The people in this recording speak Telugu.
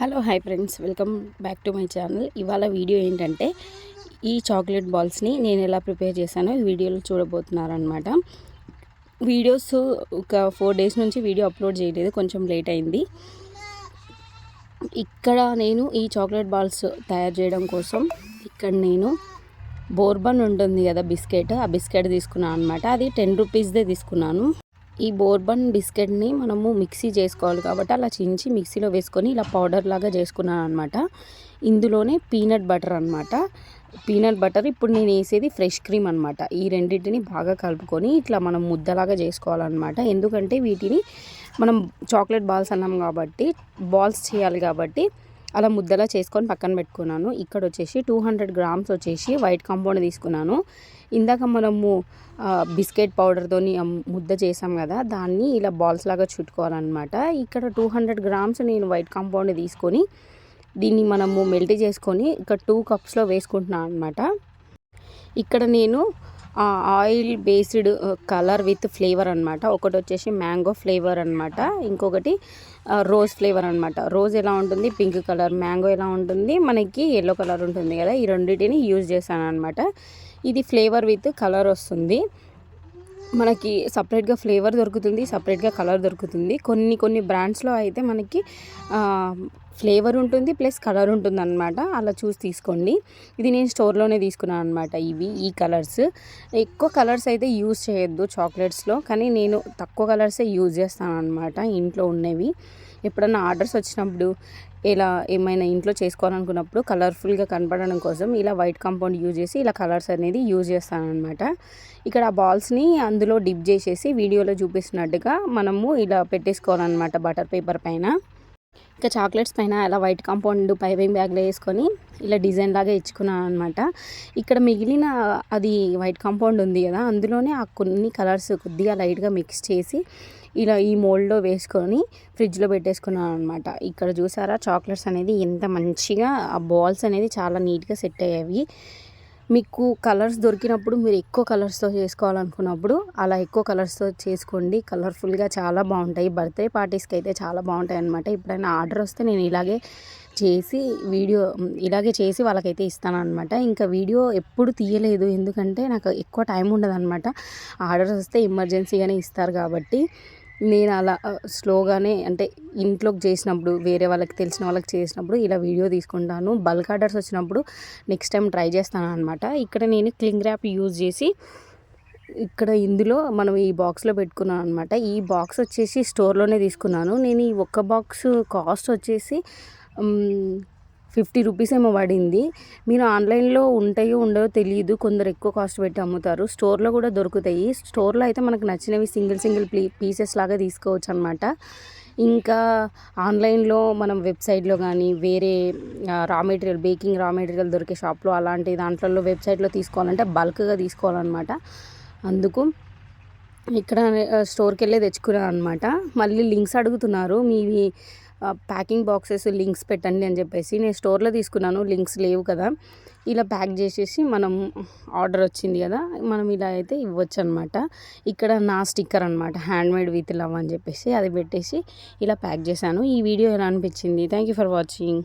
Hello hi friends, welcome back to my channel. ఇవాళ వీడియో ఏంటంటే ఈ చాక్లెట్ బాల్స్ని నేను ఎలా ప్రిపేర్ చేశానో ఈ వీడియోలో చూడబోతున్నారనమాట. వీడియోస్ ఒక 4 days నుంచి వీడియో అప్లోడ్ చేయలేదు, కొంచెం లేట్ అయింది. ఇక్కడ నేను ఈ చాక్లెట్ బాల్స్ తయారు చేయడం కోసం ఇక్కడ నేను బోర్బన్ ఉంటుంది కదా బిస్కెట్, ఆ బిస్కెట్ తీసుకున్నాను అనమాట. అది 10 రూపీస్దే తీసుకున్నాను. ఈ బోర్బన్ బిస్కెట్ని మనము మిక్సీ చేసుకోవాలి కాబట్టి అలా చించి మిక్సీలో వేసుకొని ఇలా పౌడర్ లాగా చేసుకున్నాను అనమాట. ఇందులోనే పీనట్ బటర్ అనమాట. పీనట్ బటర్ ఇప్పుడు నేను వేసేది ఫ్రెష్ క్రీమ్ అనమాట. ఈ రెండింటిని బాగా కలుపుకొని ఇట్లా మనం ముద్దలాగా చేసుకోవాలన్నమాట. ఎందుకంటే వీటిని మనం చాక్లెట్ బాల్స్ అన్నాం కాబట్టి బాల్స్ చేయాలి కాబట్టి అలా ముద్దలా చేసుకొని పక్కన పెట్టుకున్నాను. ఇక్కడ వచ్చేసి 200 grams వచ్చేసి వైట్ కాంపౌండ్ తీసుకున్నాను. ఇందాక మనము బిస్కెట్ పౌడర్తోని ముద్ద చేసాం కదా, దాన్ని ఇలా బాల్స్ లాగా చుట్టుకోవాలన్నమాట. ఇక్కడ 200 grams నేను వైట్ కాంపౌండ్ తీసుకొని దీన్ని మనము మెల్ట్ చేసుకొని ఇక్కడ 2 cups వేసుకుంటున్నాను అనమాట. ఇక్కడ నేను oil based colour with flavour అనమాట. ఒకటి వచ్చేసి మ్యాంగో ఫ్లేవర్ అనమాట, ఇంకొకటి రోజ్ ఫ్లేవర్ అనమాట. రోజ్ ఎలా ఉంటుంది పింక్ కలర్, మ్యాంగో ఎలా ఉంటుంది మనకి ఎల్లో కలర్ ఉంటుంది కదా, ఈ రెండింటిని యూజ్ చేశాను అనమాట. ఇది ఫ్లేవర్ విత్ కలర్ వస్తుంది. మనకి సపరేట్గా ఫ్లేవర్ దొరుకుతుంది, సపరేట్గా కలర్ దొరుకుతుంది. కొన్ని బ్రాండ్స్లో అయితే మనకి ఫ్లేవర్ ఉంటుంది ప్లస్ కలర్ ఉంటుంది అనమాట. అలా చూసి తీసుకోండి. ఇది నేను స్టోర్లోనే తీసుకున్నాను అనమాట. ఈ కలర్స్ ఎక్కువ కలర్స్ అయితే యూజ్ చేయొద్దు చాక్లెట్స్లో, కానీ నేను తక్కువ కలర్సే యూజ్ చేస్తాను అనమాట. ఇంట్లో ఉన్నవి ఎప్పుడన్నా ఆర్డర్స్ వచ్చినప్పుడు ఇలా ఏమైనా ఇంట్లో చేసుకోవాలనుకున్నప్పుడు కలర్ఫుల్గా కనపడడం కోసం ఇలా వైట్ కాంపౌండ్ యూజ్ చేసి ఇలా కలర్స్ అనేది యూజ్ చేస్తాను అనమాట. ఇక్కడ ఆ బాల్స్ని అందులో డిప్ చేసేసి వీడియోలో చూపిస్తున్నట్టుగా మనము ఇలా పెట్టేసుకోవాలన్నమాట బటర్ పేపర్ పైన. ఇంకా చాక్లెట్స్ పైన అలా వైట్ కాంపౌండ్ పైపింగ్ బ్యాగ్లో వేసుకొని ఇలా డిజైన్ లాగా ఇచ్చుకున్నాను అనమాట. ఇక్కడ మిగిలిన అది వైట్ కాంపౌండ్ ఉంది కదా, అందులోనే ఆ కొన్ని కలర్స్ కొద్దిగా లైట్గా మిక్స్ చేసి ఇలా ఈ మోల్డ్లో వేసుకొని ఫ్రిడ్జ్లో పెట్టేసుకున్నాను అనమాట. ఇక్కడ చూసారా చాక్లెట్స్ అనేది ఎంత మంచిగా ఆ బాల్స్ అనేది చాలా నీట్గా సెట్ అయ్యేవి. మీకు కలర్స్ దొరికినప్పుడు మీరు ఎక్కువ కలర్స్తో చేసుకోవాలనుకున్నప్పుడు అలా ఎక్కువ కలర్స్తో చేసుకోండి. కలర్ఫుల్గా చాలా బాగుంటాయి. బర్త్డే పార్టీస్కి అయితే చాలా బాగుంటాయి అన్నమాట. ఎప్పుడైనా ఆర్డర్ వస్తే నేను ఇలాగే చేసి వాళ్ళకైతే ఇస్తాను అనమాట. ఇంకా వీడియో ఎప్పుడు తీయలేదు, ఎందుకంటే నాకు ఎక్కువ టైం ఉండదు అనమాట. ఆర్డర్స్ వస్తే ఎమర్జెన్సీగానే ఇస్తారు కాబట్టి నేను అలా స్లోగానే, అంటే ఇంట్లోకి చేసినప్పుడు వేరే వాళ్ళకి తెలిసిన వాళ్ళకి చేసినప్పుడు ఇలా వీడియో తీసుకుంటాను. బల్క్ ఆర్డర్స్ వచ్చినప్పుడు నెక్స్ట్ టైం ట్రై చేస్తాను అనమాట. ఇక్కడ నేను క్లింగ్ ర్యాప్ యూజ్ చేసి ఇక్కడ ఇందులో మనం ఈ బాక్స్లో పెట్టుకున్నాను అనమాట. ఈ బాక్స్ వచ్చేసి స్టోర్లోనే తీసుకున్నాను. నేను ఈ ఒక్క బాక్స్ కాస్ట్ వచ్చేసి 50 రూపీస్ ఏమో పడింది. మీరు ఆన్లైన్లో ఉంటాయో ఉండవో తెలియదు, కొందరు ఎక్కువ కాస్ట్ పెట్టి అమ్ముతారు. స్టోర్లో కూడా దొరుకుతాయి. స్టోర్లో అయితే మనకు నచ్చినవి సింగిల్ పీసెస్ లాగా తీసుకోవచ్చు అనమాట. ఇంకా ఆన్లైన్లో మనం వెబ్సైట్లో కానీ వేరే బేకింగ్ రా మెటీరియల్ దొరికే షాప్లో అలాంటి దాంట్లో వెబ్సైట్లో తీసుకోవాలంటే బల్క్గా తీసుకోవాలన్నమాట. అందుకు ఇక్కడ స్టోర్కి వెళ్ళి తెచ్చుకున్నాను అనమాట. మళ్ళీ లింక్స్ అడుగుతున్నారు, మీవి ప్యాకింగ్ బాక్సెస్ లింక్స్ పెట్టండి అని చెప్పేసి. నేను స్టోర్లో తీసుకున్నాను, లింక్స్ లేవు కదా. ఇలా ప్యాక్ చేసేసి మనం ఆర్డర్ వచ్చింది కదా, మనం ఇలా అయితే ఇవ్వచ్చు అనమాట. ఇక్కడ నా స్టిక్కర్ అనమాట, హ్యాండ్మేడ్ విత్ లవ్ అని చెప్పేసి అది పెట్టేసి ఇలా ప్యాక్ చేశాను. ఈ వీడియో ఎలా అనిపించింది? Thank you for watching.